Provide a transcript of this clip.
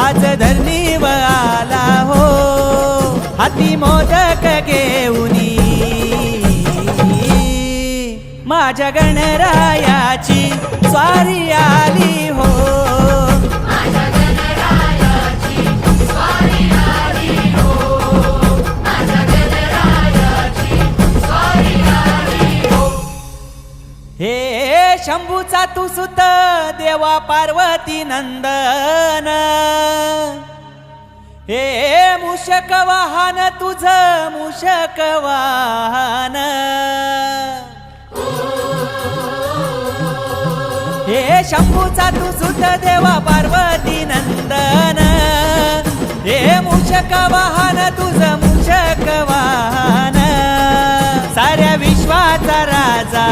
आज धरणीव आला हो हाती मोदक घेऊनी माझ्या गणरायाची स्वारी आली हो हे शंभूचा तू सुत देवा पार्वती नंदन हे मूषक वाहन तुझ मूषक वाहन हे शंभूचा तू सुत देवा पार्वती नंदन हे मूषक वाहन तुझ मूषक वाहन साऱ्या विश्वाचा राजा